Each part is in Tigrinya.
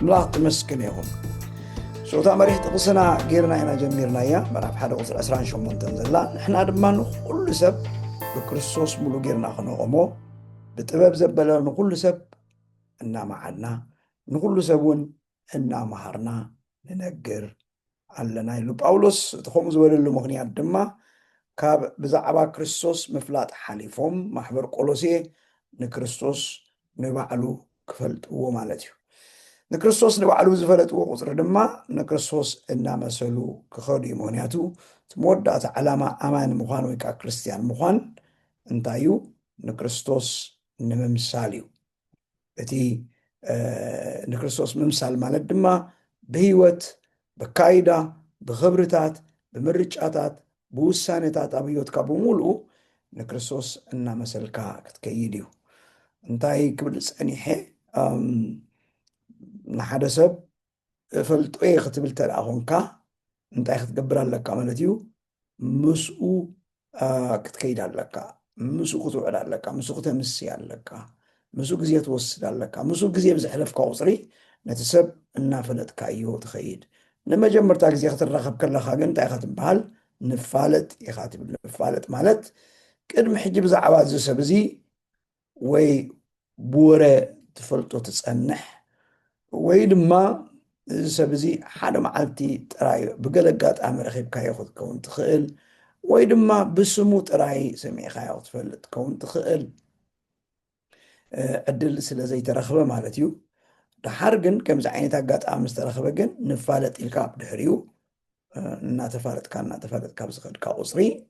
ملاح تمسكن يهم شوتا مريح تقصنا غيرنا إنا جميرنا يا مرحب حدا قصر أسران شو منتنزل لا نحن دمان كل سب بكريستوس ملو غيرنا خنقمو بتباب زبلا نقول سب إنا معنا نقول سبون إنا مهرنا ننقر علنا يلو باولوس تخوم زوال اللي مغنيات دما كاب بزعبا كريستوس مفلات حليفهم محبر قولوسي نكريستوس نبعلو كفلت هو مالتيو نكريستوس نبعلو زفلت هو قصر دما نكريستوس إنا مسلو كخودي مغنياتو تمودات علامة أمان مخان ويكا كريستيان مخان انتايو نكريستوس نممساليو بتي نكريستوس ممسال مالت دما بهيوت بكايدا بخبرتات بمرجعات بوسانتات أبيوت كابو مولو نكريستوس إنا مسلكا كتكيديو انتاي كبلس أنيحي نحدا سب فلت ايه ختبلت الأخونكا انتاي ختقبر لك عملتيو مسؤو كتكيد لك مسؤو كتوعد لك مسؤو كتمسي لك مسؤو كزيه توسد لك مسؤو كزيه بزحلف كوصري نتسب إنا فلت كايو تخيد لما جمرتا كزيه خترخب كاللخا انتاي ختبهال نفالت يخاتب نفالت مالت قدم حجي بزعبات زي سبزي وي بورة تفلتو تتصنح ويدما سبزي حدا معلتي تراي بقلقات عمر خيب كاي ياخد كون تخيل ويدما بسمو تراي سمي خاي ياخد تفلت كون تخيل أدل سلا زي ترخبة مالتيو دحرقن كم زعيني تاقات عامس ترخبة جن نفالت الكاب دحريو ناتفالت كاب زخد كاوصري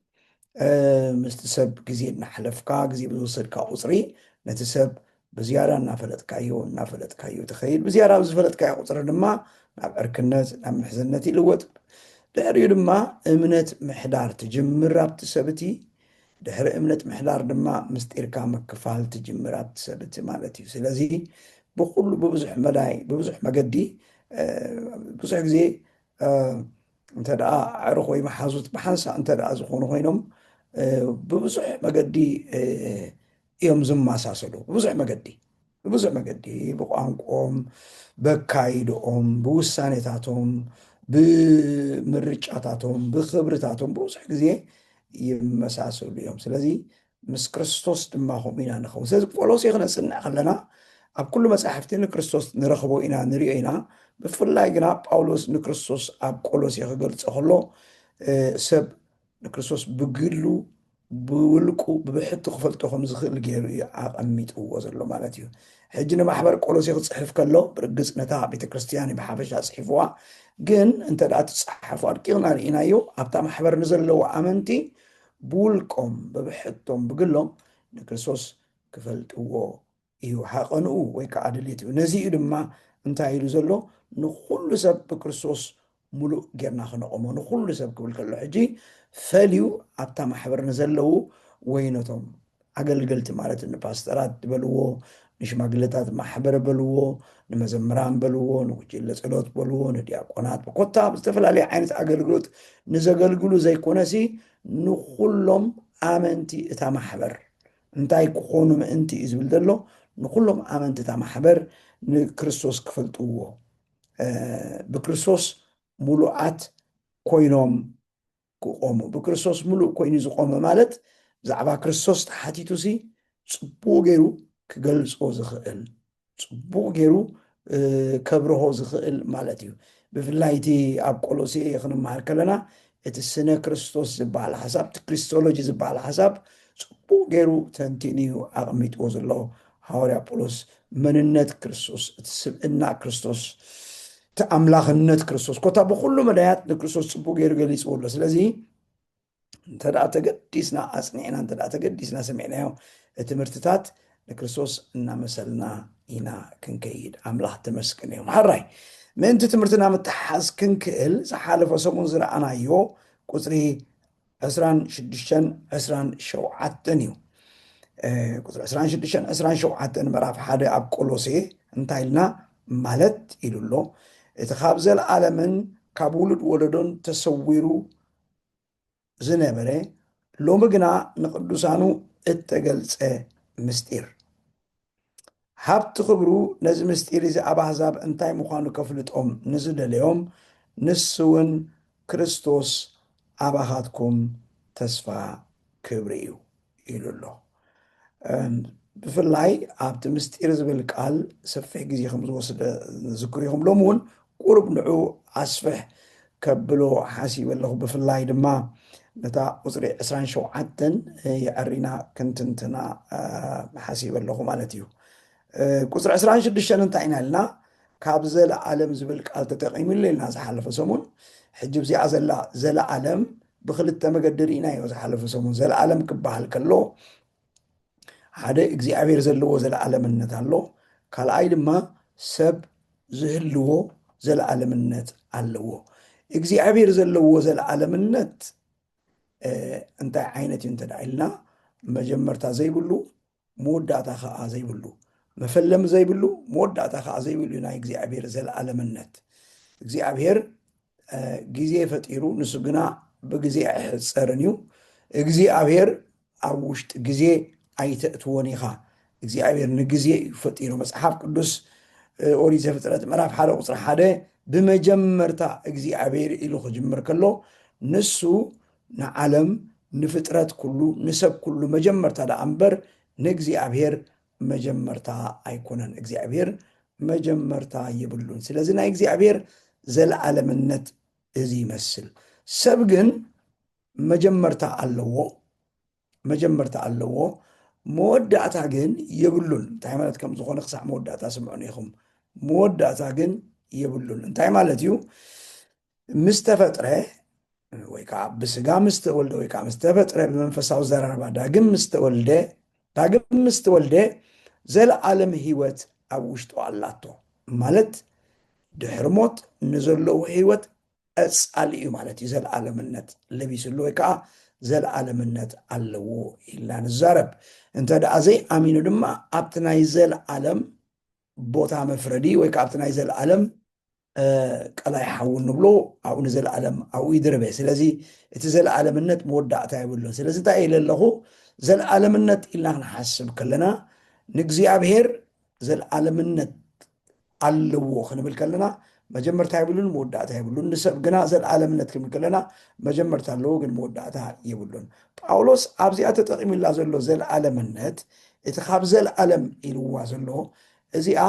مستسب جزيد نحلفكا جزيد بوصل كاوصري نتسب بزيارة نافلت كايو تخيل بزيارة بزفلت كايو قصر دما ناب أركنت ناب محزنتي لوت دحريو دما امنت محدار تجمر بتسبتي دحر امنت محدار دما مستيركا مكفال تجمر بتسبتي مالتي سلازي بقول ببزح مداي ببزح مقدي بزح جزي انت دا عرخ وي محازوت بحنسا انت دا زخون خوينم ببزح مقدي يوم زم ساسلو ببزح مقدي بقانقوم بكايدهم بوسانيتاتهم بمرጫታቶም بخبرتاتهم بوزح ጊዜ يمساسلو يوم ስለዚህ ምስ ክርስቶስ ድማ ኸም ኢና ንኸው ስለዚህ ጳውሎስ ይኽነጽና ኸለና ኣብ ኩሉ መጽሓፍቲ ንክርስቶስ ንረኽቦ ኢና ንሪኦ ኢና ብፍላይ ግና ጳውሎስ ንክርስቶስ ኣብ ቆሎሴ ክገልጾ ከሎ ሰብ ንክርስቶስ ብግሉ ብውልቁ ብብሕቲ ክፈልጦ ከም ዝኽእል ገይሩ እዩ ኣቐሚጥዎ ዘሎ ማለት እዩ ሕጂ ንማሕበር ቆሎሴ ክጽሕፍ ከሎ ብርግጽ ነታ ቤተ ክርስቲያን ብሓፈሻ ጽሒፍዋ ግን እንተ ደኣ ትጽሓፉ ኣድቂቕና ርኢናዮ ኣብታ ማሕበር ንዘለዎ ኣመንቲ ብውልቆም ብብሕቶም ብግሎም ንክርስቶስ ክፈልጥዎ እዩ ሓቐንኡ ወይ ከዓ ድሌት እዩ ነዚኡ ድማ እንታይ ኢሉ ዘሎ ንኩሉ ሰብ ብክርስቶስ ሙሉእ ጌርና ክነቆሞ ንኩሉ ሰብ ክብል ከሎ ሕጂ ፈልዩ ኣብታ ማሕበር ንዘለዉ ወይነቶም ኣገልገልቲ ማለት ንፓስተራት በልዎ ንሽማግለታት ማሕበር በልዎ ንመዘምራን በልዎ ንጉጅለ ጸሎት በልዎ ንዲያቆናት በኮታ ዝተፈላለዩ ዓይነት ኣገልግሎት ንዘገልግሉ ዘይኮነሲ ንኩሎም ኣመንቲ እታ ማሕበር እንታይ ክኾኑ ምእንቲ እዩ ዝብል ዘሎ ንኩሎም ኣመንቲ እታ ማሕበር ንክርስቶስ ክፈልጥዎ ብክርስቶስ ሙሉኣት ኮይኖም ክቆሙ ብክርስቶስ ሙሉእ ኮይኑ ዝቆመ ማለት ብዛዕባ ክርስቶስ ተሓቲቱሲ ጽቡቕ ገይሩ ክገልጾ ዝኽእል ጽቡቕ ገይሩ ከብርሆ ዝኽእል ማለት እዩ ብፍላይ እቲ ኣብ ቆሎሴ ክንመሃር ከለና እቲ ስነ ክርስቶስ ዝበሃል ሓሳብ እቲ ክሪስቶሎጂ ዝበሃል ሓሳብ ጽቡቕ ገይሩ ተንቲንዩ ኣቐሚጥዎ ዘሎ ሐዋርያ ጳውሎስ መንነት ክርስቶስ እቲ ስብዕና ክርስቶስ እቲ ኣምላኽነት ክርስቶስ ኮታ ብኩሉ መዳያት ንክርስቶስ ጽቡቕ ገይሩ ገሊጽዎ ኣሎ ስለዚ እንተ ደኣ ተገዲስና ኣጽኒዕና እንተ ደኣ ተገዲስና ሰሚዕናዮ እቲ ትምህርትታት ንክርስቶስ እናመሰልና ኢና ክንከይድ ኣምላኽ ተመስገን እዩ ሓራይ ምእንቲ ትምህርትና ምትሓዝ ክንክእል ዝሓለፈ ሰሙን ዝረኣናዮ ቁፅሪ 26-27 እዩ ቁፅሪ 26-27 ምዕራፍ 1 ኣብ ቆሎሴ እንታይ ኢልና ማለት ኢሉሎ እቲ ካብ ዘለዓለምን ካብ ውሉድ ወለዶን ተሰዊሩ ዝነበረ ሎሚ ግና ንቅዱሳኑ እተገልጸ ምስጢር ሃብቲ ክብሩ ነዚ ምስጢር እዚ ኣብ ኣሕዛብ እንታይ ምዃኑ ከፍልጦም ንዝደለዮም ንሱ እውን ክርስቶስ ኣባኻትኩም ተስፋ ክብሪ እዩ ኢሉ ኣሎ። ብፍላይ ኣብቲ ምስጢር ዝብል ቃል ሰፊሕ ግዜ ከም ዝወስደ ዝክር ኢኹም። ሎሚ እውን ቁርብ ንዑ ኣስፍሕ ከብሎ ሓሲብ ኣለኹ። ብፍላይ ድማ ነታ ቁፅሪ 27 የዕሪና ክንትንትና ሓሲብ ኣለኹ ማለት እዩ። ቁፅሪ 26 እንታይ ኢና ኢልና? ካብ ዘለዓለም ዝብል ቃል ተጠቂሙሉ ኢልና ዝሓለፈ ሰሙን። ሕጂ ብዚኣ ዘላ ዘለዓለም ብክልተ መገዲ ርኢናዮ ዝሓለፈ ሰሙን። ዘለዓለም ክበሃል ከሎ ሓደ እግዚኣብሔር ዘለዎ ዘለዓለምነት ኣሎ፣ ካልኣይ ድማ ሰብ ዝህልዎ ዘለዓለምነት ኣለዎ። እግዚኣብሔር ዘለዎ ዘለዓለምነት እንታይ ዓይነት እዩ እንተዳ ኢልና መጀመርታ ዘይብሉ መወዳእታ ከዓ ዘይብሉ፣ መፈለሚ ዘይብሉ መወዳእታ ከዓ ዘይብሉ ናይ እግዚኣብሔር ዘለዓለምነት። እግዚኣብሔር ግዜ ፈጢሩ ንሱ ግና ብግዜ ኣይሕፀርን እዩ። እግዚኣብሔር ኣብ ውሽጢ ግዜ ኣይተእትዎን ኢኻ። እግዚኣብሔር ንግዜ እዩ ፈጢሩ። መፅሓፍ ቅዱስ ኦሪት ዘፍጥረት ምዕራፍ 1 ቁፅሪ 1 ብመጀመርታ እግዚኣብሔር ኢሉ ክጅምር ከሎ ንሱ ንዓለም ንፍጥረት ኩሉ ንሰብ ኩሉ መጀመርታ ዳ እምበር ንእግዚኣብሔር መጀመርታ ኣይኮነን። እግዚኣብሔር መጀመርታ ይብሉን። ስለዚ ናይ እግዚኣብሔር ዘለዓለምነት እዚ ይመስል። ሰብ ግን መጀመርታ ኣለዎ፣ መጀመርታ ኣለዎ፣ መወዳእታ ግን የብሉን። እንታይ ማለት ከም ዝኾነ ክሳዕ መወዳእታ ስምዑን ኢኹም። መወዳእታ ግን የብሉን እንታይ ማለት እዩ? ምስ ተፈጥረ ወይ ከዓ ብስጋ ምስ ተወልደ ወይ ከዓ ምስ ተፈጥረ ብመንፈሳዊ ዘራርባ ዳግም ምስ ተወልደ ዘለዓለም ሂወት ኣብ ውሽጡ ኣላቶ ማለት ድሕሪ ሞት ንዘለዎ ሂወት ቀጻሊ እዩ ማለት እዩ። ዘለዓለምነት ለቢስሉ ወይ ከዓ ዘለዓለምነት ኣለዎ ኢልና ንዛረብ። እንተ ደኣ ዘይኣሚኑ ድማ ኣብቲ ናይ ዘለዓለም ቦታ መፍረዲ ወይ ከዓ ኣብቲ ናይ ዘለዓለም ቀላይ ሓውን ንብሎ ኣብኡ ንዘለዓለም ኣብኡ ይድርበ። ስለዚ እቲ ዘለዓለምነት መወዳእታ የብሉን። ስለዚ እንታይ ኢለ ኣለኹ? ዘለዓለምነት ኢልና ክንሓስብ ከለና ንእግዚኣብሔር ዘለዓለምነት ኣለዎ ክንብል ከለና መጀመርታ የብሉን መወዳእታ የብሉን። ንሰብ ግና ዘለዓለምነት ክንብል ከለና መጀመርታ ኣለዎ ግን መወዳእታ የብሉን። ጳውሎስ ኣብዚኣ ተጠቂሙላ ዘሎ ዘለዓለምነት እቲ ካብ ዘለዓለም ኢልዋ ዘሎ እዚኣ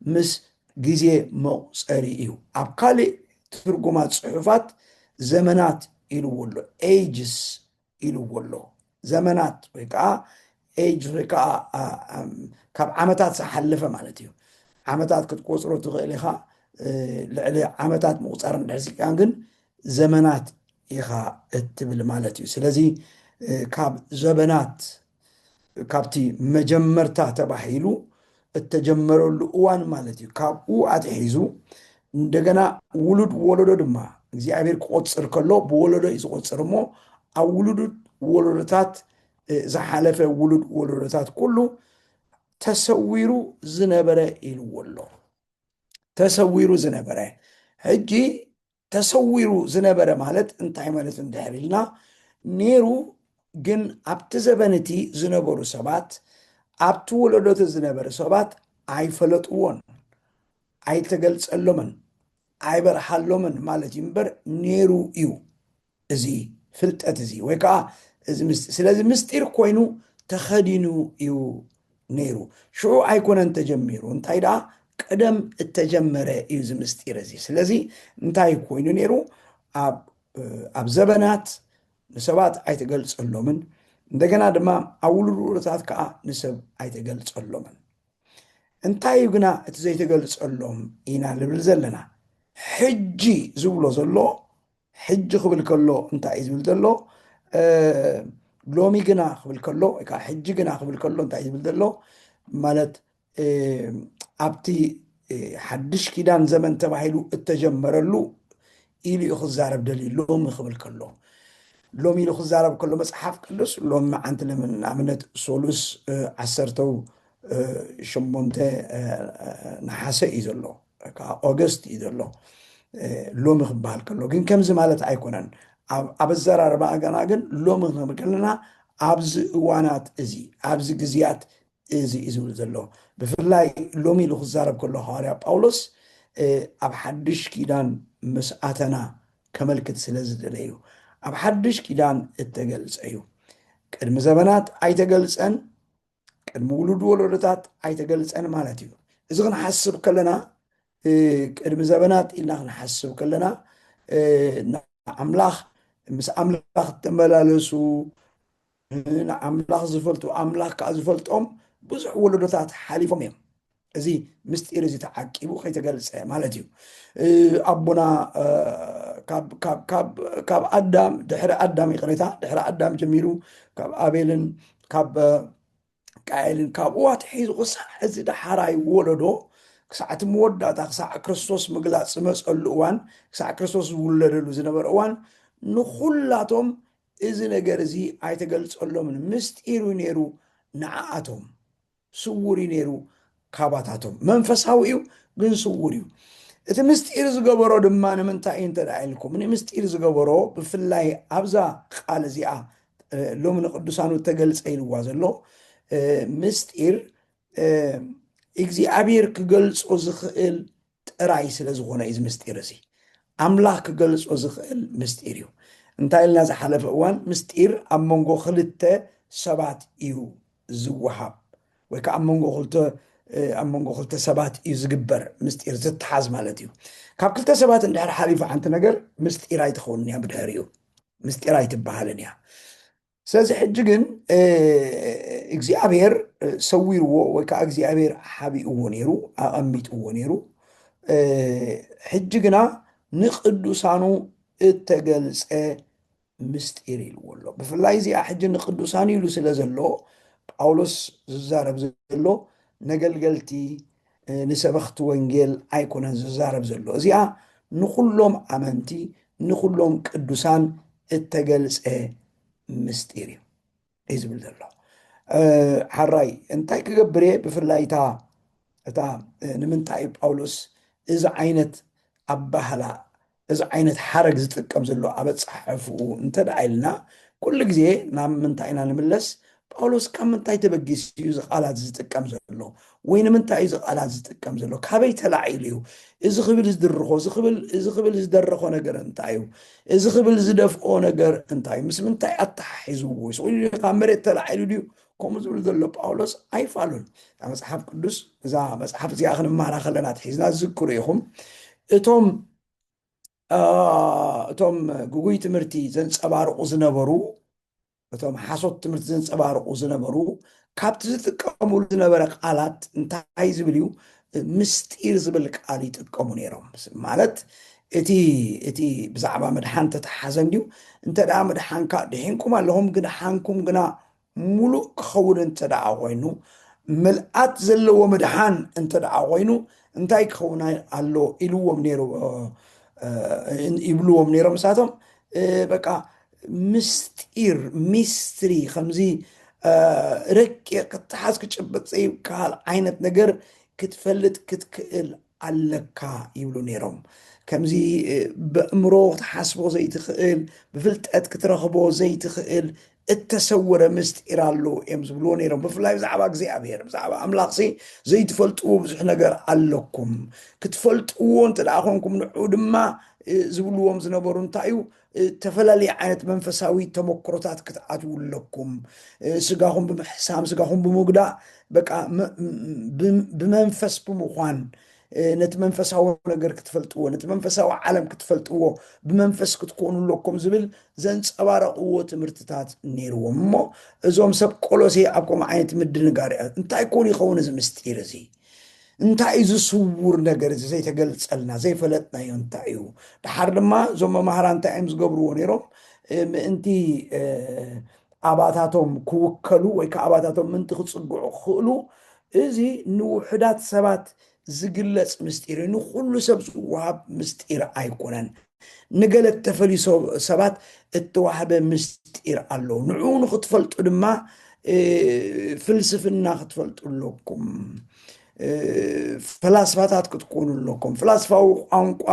ምስ ግዜ መቁፀሪ እዩ። ኣብ ካሊእ ትርጉማት ፅሑፋት ዘመናት ኢልዎ ኣሎ፣ ኤጅስ ኢልዎ ኣሎ። ዘመናት ወይ ከዓ ኤጅ ወይ ከዓ ካብ ዓመታት ዝሓለፈ ማለት እዩ። ዓመታት ክትቆፅሮ ትኽእል ኢኻ፣ ልዕሊ ዓመታት ምቁፃር ንድሕር ግን ዘመናት ኢኻ እትብል ማለት እዩ። ስለዚ ካብ ዘመናት ካብቲ መጀመርታ ተባሂሉ እተጀመረሉ እዋን ማለት እዩ። ካብኡ ኣትሒዙ እንደገና ውሉድ ወለዶ ድማ እግዚኣብሔር ክቆፅር ከሎ ብወለዶ እዩ ዝቆፅር እሞ ኣብ ውሉድ ወለዶታት ዝሓለፈ ውሉድ ወለዶታት ኩሉ ተሰዊሩ ዝነበረ ኢልዎ ኣሎ። ተሰዊሩ ዝነበረ ሕጂ ተሰዊሩ ዝነበረ ማለት እንታይ ማለት እንድሕር ኢልና ነይሩ። ግን ኣብቲ ዘበንቲ ዝነበሩ ሰባት ኣብቲ ወለዶት ዝነበረ ሰባት ኣይፈለጥዎን፣ ኣይተገልፀሎምን፣ ኣይበርሓሎምን ማለት እዩ እምበር ነይሩ እዩ እዚ ፍልጠት እዚ ወይ ከዓ እዚ ምስጢር። ስለዚ ምስጢር ኮይኑ ተኸዲኑ እዩ ነይሩ። ሽዑ ኣይኮነን ተጀሚሩ። እንታይ ደኣ ቀደም እተጀመረ እዩ እዚ ምስጢር እዚ። ስለዚ እንታይ ኮይኑ ነይሩ? ኣብ ዘበናት ንሰባት ኣይተገልፀሎምን፣ እንደገና ድማ ኣብ ውሉድ ወለዶታት ከዓ ንሰብ ኣይተገልፀሎምን። እንታይ እዩ ግና እቲ ዘይተገልፀሎም ኢና ንብል ዘለና? ሕጂ ዝብሎ ዘሎ ሕጂ ክብል ከሎ እንታይ እዩ ዝብል ዘሎ? ሎሚ ግና ክብል ከሎ ወይ ከዓ ሕጂ ግና ክብል ከሎ እንታይ እዩ ዝብል ዘሎ ማለት ኣብቲ ሓድሽ ኪዳን ዘመን ተባሂሉ እተጀመረሉ ኢሉ እዩ ክዛረብ ደልዩ። ሎሚ ክብል ከሎ ሎሚ ኢሉ ክዛረብ ከሎ መፅሓፍ ቅዱስ ሎሚ መዓንቲ ንኣብነት ሶሉስ 18 ነሓሰ እዩ ዘሎ ከዓ ኦገስት እዩ ዘሎ ሎሚ ክበሃል ከሎ ግን ከምዚ ማለት ኣይኮነን። ኣብ ኣዘራርባ ገና ግን ሎሚ ክንብል ከለና ኣብዚ እዋናት እዚ ኣብዚ ግዜያት እዚ ዝብል ዘሎ ብፍላይ ሎሚ ኢሉ ክዛረብ ከሎ ሐዋርያ ጳውሎስ ኣብ ሓድሽ ኪዳን ምስኣተና ከመልክት ስለ ዝደለዩ ኣብ ሓድሽ ኪዳን እተገልፀ እዩ ቅድሚ ዘበናት ኣይተገልፀን ቅድሚ ውሉድ ወለዶታት ኣይተገልፀን ማለት እዩ እዚ ክንሓስብ ከለና ቅድሚ ዘበናት ኢልና ክንሓስብ ከለና ኣምላኽ ምስ ኣምላኽ ተመላለሱ ንኣምላኽ ዝፈልጡ ኣምላኽ ከዓ ዝፈልጦም ብዙሕ ወለዶታት ሓሊፎም እዮም እዚ ምስጢር እዚ ተዓቂቡ ከይተገልፀ ማለት እዩ ኣቦና ካብ ኣዳም ድሕሪ ኣዳም ይቕሬታ ድሕሪ ኣዳም ጀሚሩ ካብ ኣቤልን ካብ ቃየልን ካብኡ ኣትሒዙ ክሳዕ እዚ ዳሓራይ ወለዶ ክሳዕ እቲ መወዳእታ ክሳዕ ክርስቶስ ምግላፅ ዝመፀሉ እዋን ክሳዕ ክርስቶስ ዝውለደሉ ዝነበረ እዋን ንኩላቶም እዚ ነገር እዚ ኣይተገልፀሎምን ምስጢር ነይሩ ንዓኣቶም ስውር ነይሩ ካባታቶም መንፈሳዊ እዩ ግን ስውር እዩ እቲ ምስጢር ዝገበሮ ድማ ንምንታይ እዩ እንተዳ ኢልኩም ንምስጢር ዝገበሮ ብፍላይ ኣብዛ ቃል እዚኣ ሎሚ ንቅዱሳኑ ተገልፀ ኢልዋ ዘሎ ምስጢር እግዚኣብሔር ክገልፆ ዝኽእል ጥራይ ስለ ዝኾነ እዩ ምስጢር እዚ ኣምላኽ ክገልፆ ዝኽእል ምስጢር እዩ እንታይ ኢልና ዝሓለፈ እዋን ምስጢር ኣብ መንጎ ክልተ ሰባት እዩ ዝወሃብ ወይ ከዓ ኣብ መንጎ ክልተ ሰባት እዩ ዝግበር ምስጢር ዝተሓዝ ማለት እዩ ካብ ክልተ ሰባት እንድሕር ሓሊፉ ሓንቲ ነገር ምስጢር ኣይትኸውን እያ ብድሕሪኡ ምስጢር ኣይትበሃልን እያ ስለዚ ሕጂ ግን እግዚኣብሔር ሰዊርዎ ወይ ከዓ እግዚኣብሔር ሓቢእዎ ነይሩ ኣቐሚጥዎ ነይሩ ሕጂ ግና ንቅዱሳኑ እተገልፀ ምስጢር ኢልዎ ኣሎ ብፍላይ እዚኣ ሕጂ ንቅዱሳን ኢሉ ስለ ዘሎ ጳውሎስ ዝዛረብ ዘሎ ነገልገልቲ ንሰበኽቲ ወንጌል ኣይኮነን ዝዛረብ ዘሎ እዚኣ ንኩሎም ኣመንቲ ንኩሎም ቅዱሳን እተገልፀ ምስጢር እዩ ዝብል ዘሎ ሓራይ እንታይ ክገብር እየ ብፍላይ እታ ንምንታይ ጳውሎስ እዚ ዓይነት ኣባህላ እዚ ዓይነት ሓረግ ዝጥቀም ዘሎ ኣብ ኣፀሓፍኡ እንተደኣ ኢልና ኩሉ ግዜ ናብ ምንታይ ኢና ንምለስ ጳውሎስ ካብ ምንታይ ተበጊስ እዩ እዚ ቃላት ዝጥቀም ዘሎ ወይ ንምንታይ እዚ ቃላት ዝጥቀም ዘሎ ካበይ ተላዒሉ እዩ እዚ ክብል ዝድርኾ እዚ ክብል ዝደረኾ ነገር እንታይ እዩ እዚ ክብል ዝደፍኦ ነገር እንታይ ምስ ምንታይ ኣተሓሒዝዎ ወይ ካብ መሬት ተላዒሉ ድዩ ከምኡ ዝብል ዘሎ ጳውሎስ ኣይፋሉን መፅሓፍ ቅዱስ እዛ መፅሓፍ እዚኣ ክንመሃራ ከለና ትሒዝና ዝዝክሩ ኢኹም እቶም ጉጉይ ትምህርቲ ዘንፀባርቑ ዝነበሩ እቶም ሓሶት ትምህርቲ ዘንፀባርቑ ዝነበሩ ካብቲ ዝጥቀሙሉ ዝነበረ ቃላት እንታይ ዝብል እዩ ምስጢር ዝብል ቃል ይጥቀሙ ነይሮም ማለት እቲ ብዛዕባ መድሓን ተተሓዘን ድዩ እንተደኣ መድሓንካ ድሒንኩም ኣለኹም ግን ሓንኩም ግና ሙሉእ ክኸውን እንተደኣ ኮይኑ ምልኣት ዘለዎ መድሓን እንተደኣ ኮይኑ እንታይ ክኸውን ኣሎ ኢልዎም ነይሩ ይብልዎም ነይሮም ንሳቶም በቃ ምስጢር ሚስትሪ ከምዚ ረቂቕ ክትሓዝ ክጭበጥ ዘይከኣል ዓይነት ነገር ክትፈልጥ ክትክእል ኣለካ ይብሉ ነይሮም ከምዚ በእምሮ ክትሓስቦ ዘይትኽእል ብፍልጠት ክትረኽቦ ዘይትኽእል እተሰወረ ምስጢር ኣሎ እዮም ዝብልዎ ነይሮም ብፍላይ ብዛዕባ እግዚኣብሔር ብዛዕባ ኣምላኽ ዘይትፈልጥዎ ብዙሕ ነገር ኣለኩም ክትፈልጥዎ እንተደኣ ኮንኩም ንዑ ድማ ዝብልዎም ዝነበሩ እንታይ እዩ ተፈላለየ ዓይነት መንፈሳዊ ተመክሮታት ክትኣትዉ ኣለኩም ስጋኹም ብምሕሳም ስጋኹም ብምጉዳእ በቃ ብመንፈስ ብምዃን ነቲ መንፈሳዊ ነገር ክትፈልጥዎ ነቲ መንፈሳዊ ዓለም ክትፈልጥዎ ብመንፈስ ክትኮኑ ኣለኩም ዝብል ዘንፀባረቕዎ ትምህርትታት ነይርዎም እሞ እዞም ሰብ ቆሎሴ ኣብ ከምኡ ዓይነት ምድንጋር እንታይ ኮኑ ይኸውን እዚ ምስጢር እዚ እንታይ እዩ ዝስውር ነገር እዚ ዘይተገልፀልና ዘይፈለጥናዮ እንታይ እዩ ድሓር ድማ እዞም መምሃራ እንታይ እዮም ዝገብርዎ ነይሮም ምእንቲ ኣባታቶም ክውከሉ ወይ ከዓ ኣባታቶም ምንቲ ክፅግዑ ክኽእሉ እዚ ንውሕዳት ሰባት ዝግለፅ ምስጢር ንኩሉ ሰብ ዝወሃብ ምስጢር ኣይኮነን ንገለ ተፈልዩ ሰባት እተዋህበ ምስጢር ኣሎ ንዑ ንክትፈልጡ ድማ ፍልስፍና ክትፈልጡ ኣለኩም ፈላስፋታት ክትኮኑ ኣለኩም ፈላስፋዊ ቋንቋ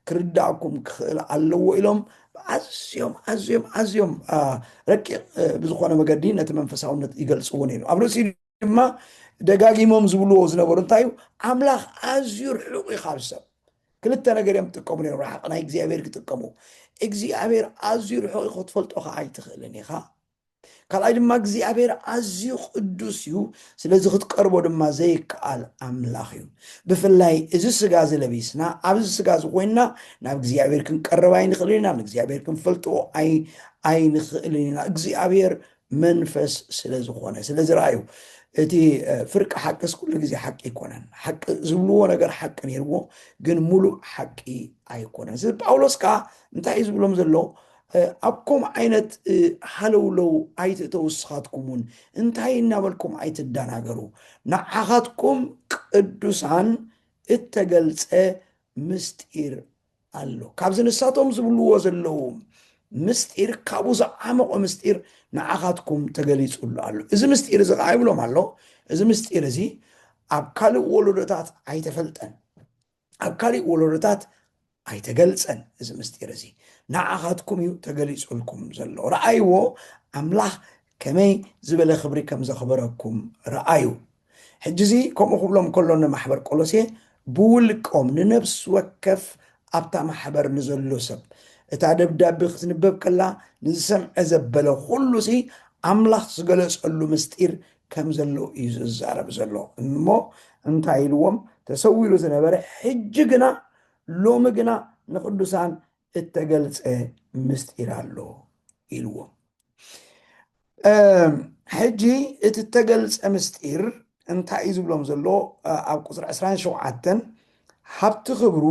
ክርዳእኩም ክኽእል ኣለዎ ኢሎም ኣዝዮም ረቂቕ ብዝኾነ መገዲ ነቲ መንፈሳውነት ይገልፅዎ ነይሩ ኣብ ርእሲ ድማ ደጋጊሞም ዝብልዎ ዝነበሩ እንታይ እዩ ኣምላኽ ኣዝዩ ርሑቕ እዩ ካብ ሰብ ክልተ ነገር እዮም ትጥቀሙ ነይሮም ርሓቕ ናይ እግዚኣብሔር ክጥቀሙ እግዚኣብሔር ኣዝዩ ርሑቕ እዩ ክትፈልጦ ከዓ ኣይትኽእልን ኢኻ ካልኣይ ድማ እግዚኣብሔር ኣዝዩ ቅዱስ እዩ ስለዚ ክትቀርቦ ድማ ዘይከኣል ኣምላኽ እዩ ብፍላይ እዚ ስጋ ዝለቢስና ኣብዚ ስጋ ዝኮይንና ናብ እግዚኣብሔር ክንቀርብ ኣይንኽእልን ኢና ንእግዚኣብሔር ክንፈልጥዎ ኣይንኽእልን ኢና እግዚኣብሔር መንፈስ ስለ ዝኾነ ስለዚ ረኣዩ እቲ ፍርቂ ሓቅስ ኩሉ ግዜ ሓቂ ኣይኮነን ሓቂ ዝብልዎ ነገር ሓቂ ነይርዎ ግን ሙሉእ ሓቂ ኣይኮነን ስለዚ ጳውሎስ ከዓ እንታይ እዩ ዝብሎም ዘሎ ኣብ ከምኡ ዓይነት ሃለውለው ኣይትእተው ንስኻትኩም እውን እንታይ እናበልኩም ኣይትደናገሩ ንዓኻትኩም ቅዱሳን እተገልፀ ምስጢር ኣሎ ካብዚ ንሳቶም ዝብልዎ ዘለዉ ምስጢር ካብኡ ዝዓመቆ ምስጢር ንዓኻትኩም ተገሊፁሉ ኣሎ እዚ ምስጢር እዚ ከዓ ይብሎም ኣሎ እዚ ምስጢር እዚ ኣብ ካልእ ወለዶታት ኣይተፈልጠን ኣብ ካልእ ወለዶታት ኣይተገልፀን እዚ ምስጢር እዚ ንዓኻትኩም እዩ ተገሊፁልኩም ዘሎ ረኣይዎ ኣምላኽ ከመይ ዝበለ ክብሪ ከም ዘኽበረኩም ረኣዩ ሕጂ እዚ ከምኡ ክብሎም ከሎ ንማሕበር ቆሎሴ ብውልቆም ንነብሲ ወከፍ ኣብታ ማሕበር ንዘሎ ሰብ እታ ደብዳቤ ክትንበብ ከላ ንዝሰምዐ ዘበለ ኩሉ ሲ ኣምላኽ ዝገለፀሉ ምስጢር ከም ዘሎ እዩ ዝዛረብ ዘሎ እሞ እንታይ ኢልዎም ተሰዊሩ ዝነበረ ሕጂ ግና ሎሚ ግና ንቅዱሳን እተገልፀ ምስጢር ኣሎ ኢልዎም ሕጂ እቲ ተገልፀ ምስጢር እንታይ እዩ ዝብሎም ዘሎ ኣብ ቁፅሪ 27 ሃብቲ ክብሩ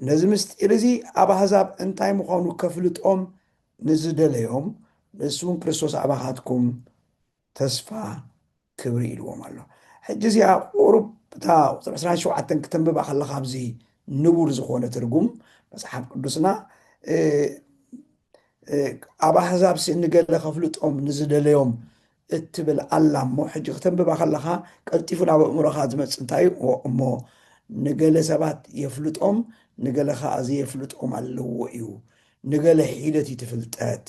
ነዚ ምስጢር እዚ ኣብ ኣሕዛብ እንታይ ምዃኑ ከፍልጦም ንዝደለዮም ንሱን ክርስቶስ ኣባኻትኩም ተስፋ ክብሪ ኢልዎም ኣሎ ሕጂ እዚኣ ቁሩብ እታ ቁፅሪ 27 ክተንብባ ከለካ ኣብዚ ንቡር ዝኾነ ትርጉም መፅሓፍ ቅዱስና ኣብ ኣሕዛብ ንገለ ከፍልጦም ንዝደለዮም እትብል ኣላ እሞ ሕጂ ክተንብባ ከለካ ቀልጢፉ ናብ ኣእምሮኻ ዝመፅእ እንታይ እሞ ንገለ ሰባት የፍልጦም ንገለ ከዓ ዘየፍልጦም ኣለዎ እዩ ንገለ ሒደት ትፍልጠት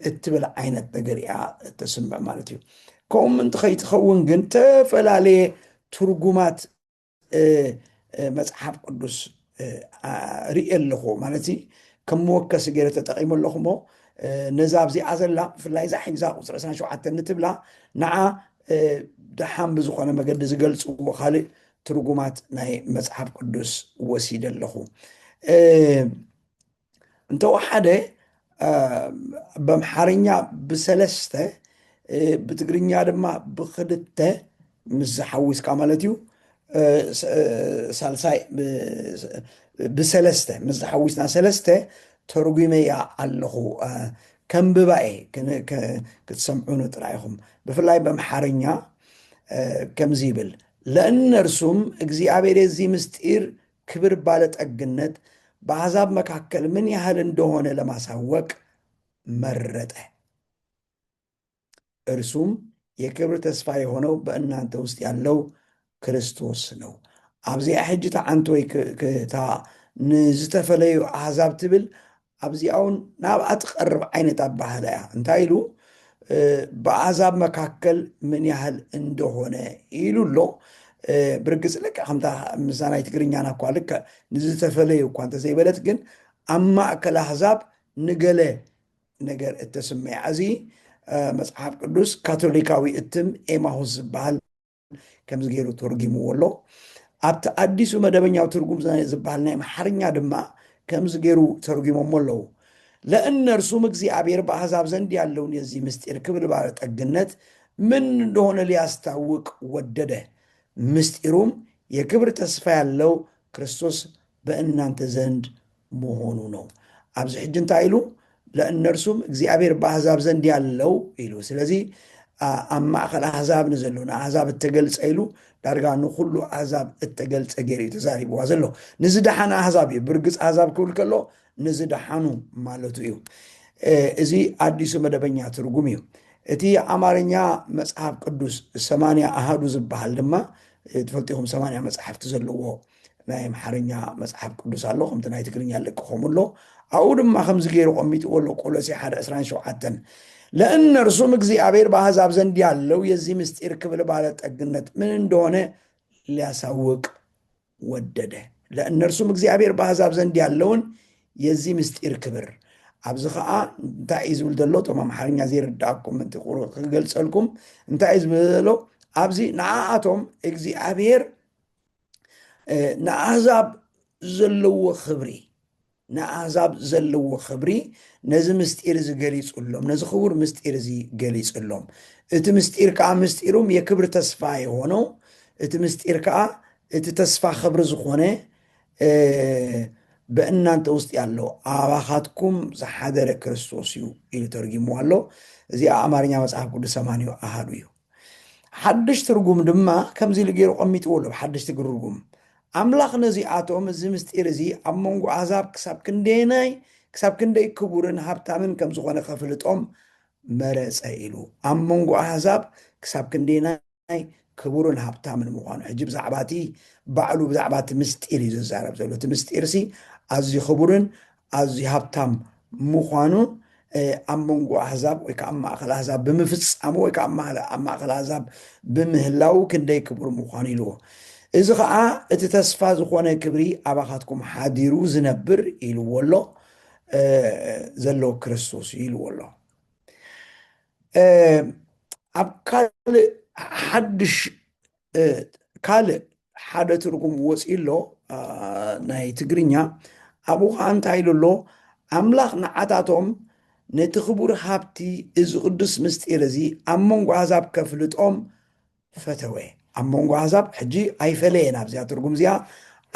እትብል ዓይነት ነገር እያ ተስምዕ ማለት እዩ ከምኡ ምንቲ ከይትኸውን ግን ተፈላለየ ትርጉማት መፅሓፍ ቅዱስ ርኢ ኣለኹ ማለት ከም መወከሲ ገይረ ተጠቂሙ ኣለኹ ሞ ነዛ ኣብዚኣ ዘላ ብፍላይ ዛ ሒዛ ቁፅሪ 27 ንትብላ ንዓ ድሓን ብዝኾነ መገዲ ዝገልፅዎ ካልእ ትርጉማት ናይ መፅሓፍ ቅዱስ ወሲደ ኣለኹ እንተወሓደ በምሓርኛ ብሰለስተ ብትግርኛ ድማ ብክልተ ምስ ዝሓዊስካ ማለት እዩ ሳልሳይ ብሰለስተ ምስ ዝሓዊስና ሰለስተ ተርጉመያ ኣለኹ ከንብባኤ ክትሰምዑኑ ጥራይኹም ብፍላይ በምሓርኛ ከምዚ ይብል ለእነርሱም እግዚአብሔር የዚህ ምስጢር ክብር ባለጠግነት በአሕዛብ መካከል ምን ያህል እንደሆነ ለማሳወቅ መረጠ እርሱም የክብር ተስፋ የሆነው በእናንተ ውስጥ ያለው ክርስቶስ ነው ኣብዚኣ ሕጂ ተዓንቲ ወይ ክታ ንዝተፈለዩ ኣሕዛብ ትብል ኣብዚኣውን ናብኣ ትቐርብ ዓይነት ኣባህላ እያ እንታይ ኢሉ በአሕዛብ መካከል ምን ያህል እንደሆነ ኢሉ ኣሎ ብርግፅ ልክ ከምታ ምሳናይ ትግርኛና እኳ ልክ ንዝተፈለዩ እኳ እንተዘይበለት ግን ኣብ ማእከል ኣሕዛብ ንገለ ነገር እተስምዕ እዚ መፅሓፍ ቅዱስ ካቶሊካዊ እትም ኤማሁስ ዝበሃል ከምዚ ገይሩ ተርጊምዎ ኣሎ ኣብቲ ኣዲሱ መደበኛው ትርጉም ዝበሃል ናይ ኣምሓርኛ ድማ ከምዚ ገይሩ ተርጊሞም ኣለዉ ለእነርሱም እግዚአብሔር በአሕዛብ ዘንድ ያለውን የዚህ ምስጢር ክብር ባለጠግነት ምን እንደሆነ ሊያስታውቅ ወደደ ምስጢሩም የክብር ተስፋ ያለው ክርስቶስ በእናንተ ዘንድ መሆኑ ነው ኣብዚ ሕጂ እንታይ ኢሉ ለእነርሱም እግዚአብሔር በአሕዛብ ዘንድ ያለው ኢሉ ስለዚ ኣብ ማእከል ኣሕዛብ ንዘሎ ንኣሕዛብ እተገልፀ ኢሉ ዳርጋ ንኩሉ ኣሕዛብ እተገልፀ ገይሩ እዩ ተዛሪብዋ ዘሎ ንዝደሓነ ኣሕዛብ እዩ ብርግፅ ኣሕዛብ ክብል ከሎ ንዝደሓኑ ማለቱ እዩ እዚ ኣዲሱ መደበኛ ትርጉም እዩ እቲ ኣማርኛ መፅሓፍ ቅዱስ 80 ኣሃዱ ዝበሃል ድማ ትፈልጢኹም 80 መፅሓፍቲ ዘለዎ ናይ ኣምሓርኛ መፅሓፍ ቅዱስ ኣሎ ከምቲ ናይ ትግርኛ ለቅኹም ኣሎ ኣብኡ ድማ ከምዚ ገይሩ ቀሚጥዎ ኣሎ ቆሎሴ 1:27 ለእነርሱም እግዚአብሔር በአሕዛብ ዘንድ ያለው የዚህ ምስጢር ክብር ባለጠግነት ምን እንደሆነ ሊያሳውቅ ወደደ። ለእነርሱም እግዚአብሔር በአሕዛብ ዘንድ ያለውን የዚህ ምስጢር ክብር ኣብዚ ከዓ እንታይ እዩ ዝብል ዘሎ እቶም ኣምሓርኛ ዘይርዳእኩም ክገልፀልኩም እንታይ እዩ ዝብል ዘሎ ኣብዚ ንዓኣቶም እግዚኣብሔር ንኣሕዛብ ዘለዎ ክብሪ ንኣሕዛብ ዘለዎ ክብሪ ነዚ ምስጢር እዚ ገሊፁሎም ነዚ ክቡር ምስጢር እዚ ገሊፁሎም እቲ ምስጢር ከዓ ምስጢሩም የክብር ተስፋ የሆነው እቲ ምስጢር ከዓ እቲ ተስፋ ክብሪ ዝኾነ በእናንተ ውስጥ ያለው አባኻትኩም ዝሓደረ ክርስቶስ እዩ ኢሉ ተርጊሙ ኣሎ። እዚ ኣማርኛ መጽሓፍ ቅዱስ ሰማንዩ ኣሃዱ እዩ። ሓድሽ ትርጉም ድማ ከምዚ ኢሉ ገይሩ ቀሚጥዎ ኣሎ። ብሓድሽ ትርጉም ኣምላኽ ነዚኣቶም እዚ ምስጢር እዚ ኣብ መንጎ ኣሕዛብ ክሳብ ክንደይ ክቡርን ሃብታምን ከም ዝኾነ ከፍልጦም መረፀ ኢሉ ኣብ መንጎ ኣሕዛብ ክሳብ ክንደይ ክቡርን ሃብታምን ምዃኑ ሕጂ ብዛዕባ እቲ ባዕሉ ብዛዕባ እቲ ምስጢር እዩ ዝዛረብ ዘሎ። እቲ ምስጢር እዚ ኣዝዩ ክቡርን ኣዝዩ ሃብታም ምዃኑ ኣብ መንጎ ኣሕዛብ ወይ ከዓ ኣብ ማእኸል ኣሕዛብ ብምፍፃሙ ወይ ከዓ ኣብ ማእኸል ኣሕዛብ ብምህላው ክንደይ ክቡር ምዃኑ ኢልዎ። እዚ ከዓ እቲ ተስፋ ዝኾነ ክብሪ ኣባኻትኩም ሓዲሩ ዝነብር ኢልዎ ኣሎ ዘለዎ ክርስቶስ እዩ ኢልዎ ኣሎ። ኣብ ካልእ ሓደ ትርጉም ወፂሎ ናይ ትግርኛ ኣብኡ ከዓ እንታይ ኢሉ ኣሎ ኣምላኽ ንዓታቶም ነቲ ክቡር ሃብቲ እዚ ቅዱስ ምስጢር እዚ ኣብ መንጎ ኣሕዛብ ከፍልጦም ፈተወ። ኣብ መንጎ ኣሕዛብ ሕጂ ኣይፈለየን፣ ኣብዚኣ ትርጉም እዚኣ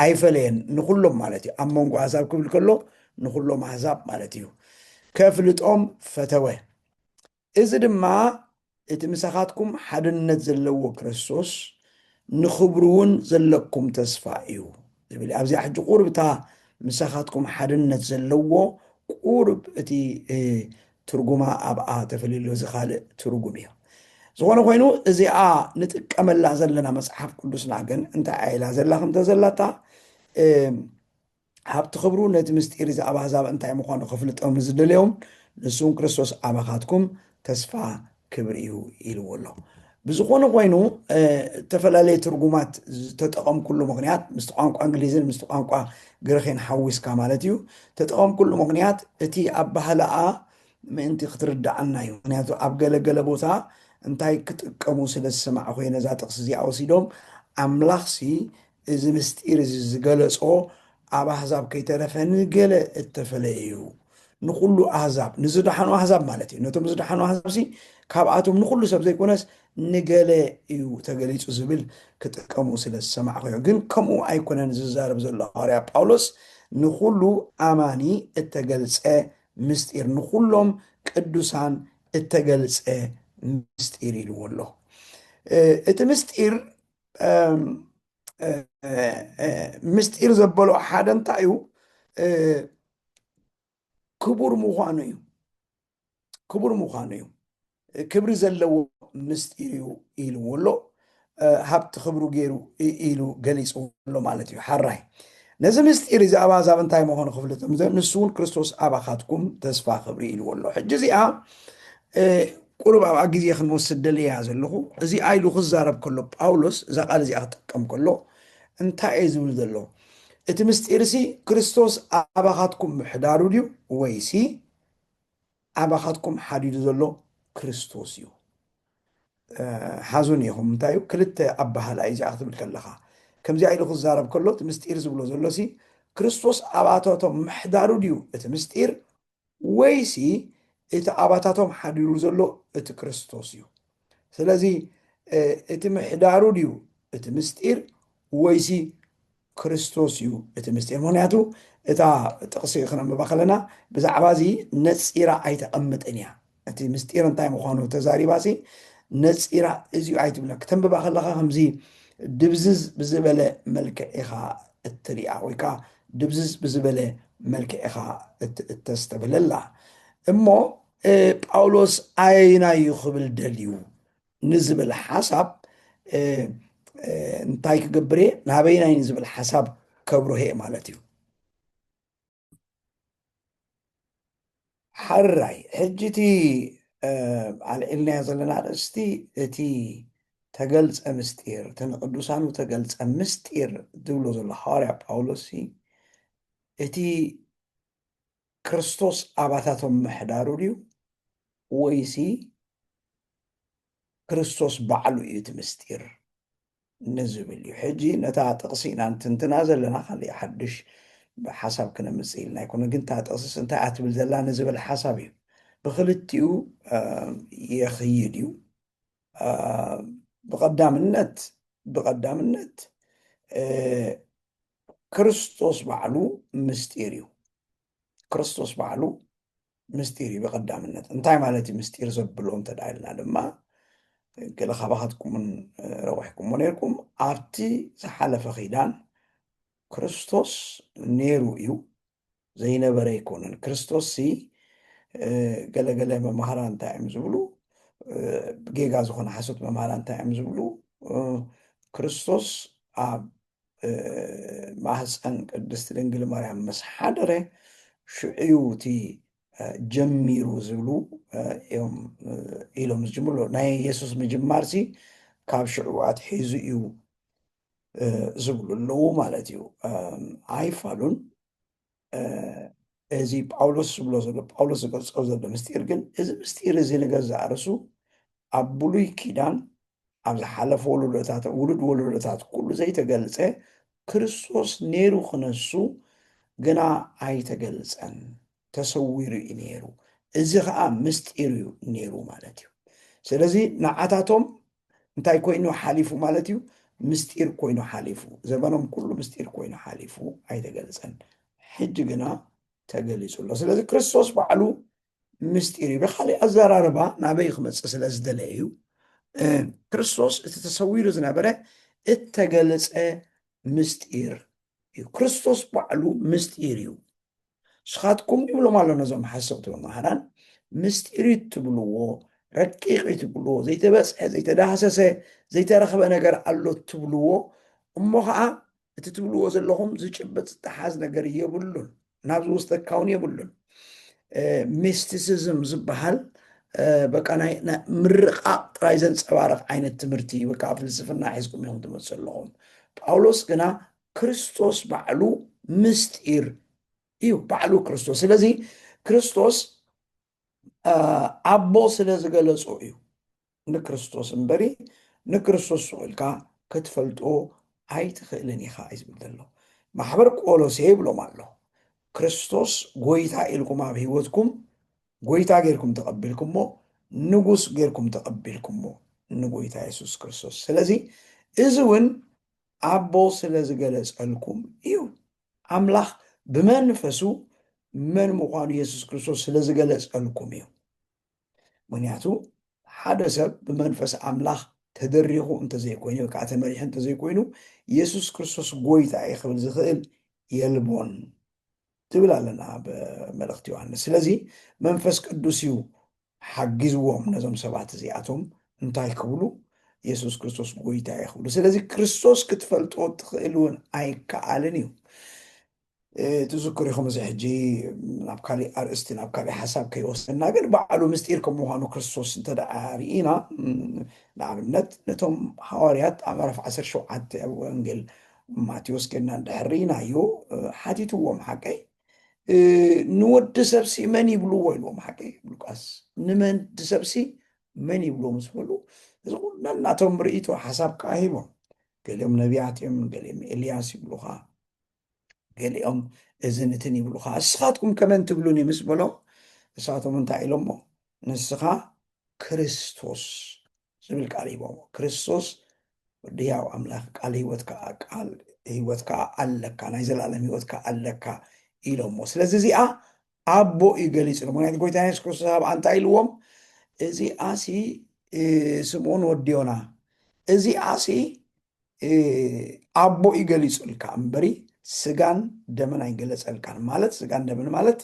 ኣይፈለየን ንኩሎም ማለት እዩ። ኣብ መንጎ ኣሕዛብ ክብል ከሎ ንኩሎም ኣሕዛብ ማለት እዩ። ከፍልጦም ፈተወ። እዚ ድማ እቲ ምሳኻትኩም ሓድነት ዘለዎ ክርስቶስ ንክብሩ እውን ዘለኩም ተስፋ እዩ ዝብል ኣብዚ ሕጂ ቁርብ እታ ምሳኻትኩም ሓድነት ዘለዎ ቁርብ እቲ ትርጉማ ኣብኣ ተፈልየሉ እዚ ካልእ ትርጉም እዩ። ዝኾነ ኮይኑ እዚኣ ንጥቀመላ ዘለና መፅሓፍ ቅዱስና ግን እንታይ ኣይላ ዘላ ከምተዘላታ ሃብቲ ክብሩ ነቲ ምስጢር እዚ ኣብ ኣሕዛብ እንታይ ምዃኑ ከፍልጦም ዝደለዮም ንሱም ክርስቶስ ኣባኻትኩም ተስፋ ክብሪ እዩ ኢልዎ ኣሎ። ብዝኾነ ኮይኑ ዝተፈላለየ ትርጉማት ተጠቐምኩሉ ምክንያት ምስቲ ቋንቋ እንግሊዝን ምስቲ ቋንቋ ግሪክን ሓዊስካ ማለት እዩ ተጠቐምኩሉ ምክንያት እቲ ኣብ ባህላኣ ምእንቲ ክትርዳዓና እዩ። ምክንያቱ ኣብ ገለገለ ቦታ እንታይ ክጥቀሙ ስለ ዝሰማዕ ኮይነ እዛ ጥቕሲ እዚኣ ወሲዶም ኣምላኽሲ እዚ ምስጢር እዚ ዝገለፆ ኣብ ኣሕዛብ ከይተረፈ ንገለ እተፈለየ እዩ ንኩሉ ኣሕዛብ ንዝደሓኑ ኣሕዛብ ማለት እዩ። ነቶም ዝደሓኑ ኣሕዛብ ካብኣቶም ንኩሉ ሰብ ዘይኮነስ ንገለ እዩ ተገሊፁ ዝብል ክጥቀሙ ስለ ዝሰማዕ ኮይኑ ግን ከምኡ ኣይኮነን ዝዛረብ ዘሎ ሐዋርያ ጳውሎስ ንኩሉ ኣማኒ እተገልፀ ምስጢር ንኩሎም ቅዱሳን እተገልፀ ምስጢር ኢልዎ ኣሎ። እቲ ምስጢር ዘበሎ ሓደ እንታይ እዩ? ክቡር ምዃኑ እዩ። ክቡር ምዃኑ እዩ። ክብሪ ዘለዎ ምስጢር እዩ ኢልዎ ኣሎ። ሃብቲ ክብሩ ገይሩ ኢሉ ገሊፅዎ ኣሎ ማለት እዩ። ሓራይ ነዚ ምስጢር እዚ ኣብ ኣሕዛብ እንታይ ምዃኑ ክፍልጦም ንሱ እውን ክርስቶስ ኣባኻትኩም ተስፋ ክብሪ ኢልዎ ኣሎ። ሕጂ እዚኣ ቁርብ ኣብኣ ግዜ ክንወስድ ደልያ ዘለኹ እዚ ኢሉ ክዛረብ ከሎ ጳውሎስ እዛ ቃል እዚኣ ክጥቀም ከሎ እንታይ እዩ ዝብል ዘሎ? እቲ ምስጢር ሲ ክርስቶስ ኣባኻትኩም ምሕዳሩ ድዩ ወይሲ ኣባኻትኩም ሓዲዱ ዘሎ ክርስቶስ እዩ? ሓዙን ኢኹም እንታይ እዩ ክልተ ኣባህላ እዩ እዚኣ ክትብል ከለኻ ከምዚኣ ኢሉ ክዛረብ ከሎ እቲ ምስጢር ዝብሎ ዘሎ ሲ ክርስቶስ ኣባታቶም ምሕዳሩ ድዩ እቲ ምስጢር ወይሲ እቲ ኣባታቶም ሓዲሩ ዘሎ እቲ ክርስቶስ እዩ? ስለዚ እቲ ምሕዳሩ ድዩ እቲ ምስጢር ወይሲ ክርስቶስ እዩ እቲ ምስጢር? ምክንያቱ እታ ጥቕሲ ክነንብባ ከለና ብዛዕባ እዚ ነፂራ ኣይተቐምጥን እያ። እቲ ምስጢር እንታይ ምዃኑ ተዛሪባ ነፂራ እዚኡ ኣይትብላ ክተንብባ ከለካ ከምዚ ድብዝዝ ብዝበለ መልክዕ ኢኻ እትሪኣ ወይ ከዓ ድብዝዝ ብዝበለ መልክዕ ኢኻ እተስተብለላ እሞ ጳውሎስ ኣየናዩ ክብል ደልዩ ንዝብል ሓሳብ እንታይ ክገብር እየ ናበይናይ ዝብል ሓሳብ ከብርሄ ማለት እዩ። ሓራይ ሕጂ እቲ ኣልዒልናዮ ዘለና ርእስቲ እቲ ተገልፀ ምስጢር እቲ ንቅዱሳኑ ተገልፀ ምስጢር ዝብሎ ዘሎ ሓዋርያ ጳውሎስ እቲ ክርስቶስ ኣባታቶም ምሕዳሩ ድዩ ወይሲ ክርስቶስ ባዕሉ እዩ እቲ ምስጢር ንዝብል እዩ። ሕጂ ነታ ጥቕሲ ኢና ንትንትና ዘለና ካሊእ ሓድሽ ሓሳብ ክነምፅእ ኢልና ኣይኮነ፣ ግን እታ ጥቕሲስ እንታይ እያ ትብል ዘላ ንዝብል ሓሳብ እዩ። ብክልቲኡ የኽይድ እዩ። ብቀዳምነት ክርስቶስ ባዕሉ ምስጢር እዩ። ክርስቶስ ባዕሉ ምስጢር እዩ ብቀዳምነት። እንታይ ማለት እዩ ምስጢር ዘብሎ እንተዳ ኢልና ድማ ገለ ካባኻትኩምን ረዊሕኩሞ ነርኩም ኣብቲ ዝሓለፈ ኺዳን ክርስቶስ ነይሩ እዩ ዘይነበረ ኣይኮነን። ክርስቶስ ገለገለ መምሃራ እንታይ እዮም ዝብሉ ጌጋ ዝኾነ ሓሶት መምሃራ እንታይ እዮም ዝብሉ ክርስቶስ ኣብ ማህፀን ቅድስቲ ድንግል ማርያም ምስ ሓደረ ሽዑ እቲ ጀሚሩ ዝብሉ እዮም ኢሎም ዝጅምሉ ናይ ኢየሱስ ምጅማርሲ ካብ ሽዑ ኣትሒዙ እዩ ዝብሉ ኣለዉ ማለት እዩ። ኣይፋሉን እዚ ጳውሎስ ዝብሎ ዘሎ ጳውሎስ ዝገልፆ ዘሎ ምስጢር ግን እዚ ምስጢር እዚ ንገዛእ ርእሱ ኣብ ብሉይ ኪዳን ኣብ ዝሓለፈ ውሉድ ወለዶታት ኩሉ ዘይተገልፀ ክርስቶስ ነይሩ ክነሱ ግና ኣይተገልፀን፣ ተሰዊሩ እዩ ነይሩ። እዚ ከዓ ምስጢር እዩ ነይሩ ማለት እዩ። ስለዚ ንዓታቶም እንታይ ኮይኑ ሓሊፉ ማለት እዩ? ምስጢር ኮይኑ ሓሊፉ፣ ዘመኖም ኩሉ ምስጢር ኮይኑ ሓሊፉ ኣይተገልፀን። ሕጂ ግና ተገሊፁ ኣሎ። ስለዚ ክርስቶስ ባዕሉ ምስጢር እዩ። ብካሊእ ኣዘራርባ ናበይ ክመፅእ ስለ ዝደለየ እዩ ክርስቶስ እቲ ተሰዊሩ ዝነበረ እተገለፀ ምስጢር እዩ። ክርስቶስ ባዕሉ ምስጢር እዩ። ንስኻትኩም ይብሎም ኣሎ ነዞም ሓሰብቲ መምህራን ምስጢር ትብልዎ ረቂቕ ትብልዎ ዘይተበፅሐ ዘይተዳህሰሰ ዘይተረኸበ ነገር ኣሎ ትብልዎ እሞ ከዓ እቲ ትብልዎ ዘለኹም ዝጭበጥ ዝተሓዝ ነገር የብሉን፣ ናብዚ ውስጠካ እውን የብሉን። ሚስቲሲዝም ዝበሃል በቃ ናይ ምርቃቕ ጥራይ ዘንፀባርቕ ዓይነት ትምህርቲ በቃ ፍልስፍና ሒዝኩም እዮም ትመፁ ኣለኹም። ጳውሎስ ግና ክርስቶስ ባዕሉ ምስጢር እዩ፣ ባዕሉ ክርስቶስ። ስለዚ ክርስቶስ ኣቦ ስለ ዝገለፆ እዩ ንክርስቶስ እምበሪ ንክርስቶስ ስቑኢልካ ክትፈልጦ ኣይትኽእልን ኢኻ እዩ ዝብል ዘሎ። ማሕበር ቆሎሴ ይብሎም ኣሎ ክርስቶስ ጎይታ ኢልኩም ኣብ ሂወትኩም ጎይታ ጌርኩም ተቐቢልኩሞ ንጉስ ጌርኩም ተቐቢልኩሞ ንጎይታ የሱስ ክርስቶስ። ስለዚ እዚ እውን ኣቦ ስለ ዝገለፀልኩም እዩ። ኣምላኽ ብመንፈሱ መን ምዃኑ ኢየሱስ ክርስቶስ ስለ ዝገለፀልኩም እዩ። ምክንያቱ ሓደ ሰብ ብመንፈስ ኣምላኽ ተደሪኹ እንተዘይኮይኑ ከዓ ተመሪሑ እንተዘይኮይኑ ኢየሱስ ክርስቶስ ጎይታ እዩ ክብል ዝኽእል የልቦን ትብል ኣለና ብመልእኽቲ ዮሃንስ። ስለዚ መንፈስ ቅዱስ እዩ ሓጊዝዎም ነዞም ሰባት እዚኣቶም እንታይ ክብሉ ኢየሱስ ክርስቶስ ጎይታ ይኽብሉ። ስለዚ ክርስቶስ ክትፈልጦ ትኽእል እውን ኣይከኣልን እዩ። ትዝክሩ ኢኹም እዚ ሕጂ ናብ ካሊእ ኣርእስቲ ናብ ካሊእ ሓሳብ ከይወስደና ግን ባዕሉ ምስጢር ከም ምዃኑ ክርስቶስ እንተደኣ ርኢና ንኣብነት ነቶም ሓዋርያት ኣብ ምዕራፍ 17 ኣብ ወንጌል ማቴዎስ ኬድና እንድሕር ርኢናዮ ሓቲትዎም ሓቀይ ንወዲ ሰብሲ መን ይብልዎ ኢልዎም ሓቀይ ሉቃስ ንወዲ ሰብሲ መን ይብልዎ ምስ በሉ እዚ ኩሉ ናቶም ርኢቶ ሓሳብ ከዓ ሂቦም ገሊኦም ነቢያት እዮም፣ ገሊኦም ኤልያስ ይብሉኻ፣ ገሊኦም እዝን እትን ይብሉኻ፣ ንስኻትኩም ከመን ትብሉኒ ምስ በሎም ንስኻቶም እንታይ ኢሎሞ ንስኻ ክርስቶስ ዝብል ቃል ሂቦሞ። ክርስቶስ ወዲ ሕያው ኣምላኽ ቃል ሂወትካ ኣለካ ናይ ዘላለም ሂወትካ ኣለካ ኢሎሞ። ስለዚ እዚኣ ኣቦ እዩ ገሊፅ ሎ። ምክንያቱ ጎይታ ኢየሱስ ክርስቶስ ኣብኣ እንታይ ኢልዎም እዚኣሲ ስምዖን ወዲዮና እዚኣሲ ኣቦ እዩ ገሊፁልካ እምበሪ ስጋን ደመን ኣይገለፀልካን ማለት ስጋን ደመን ማለት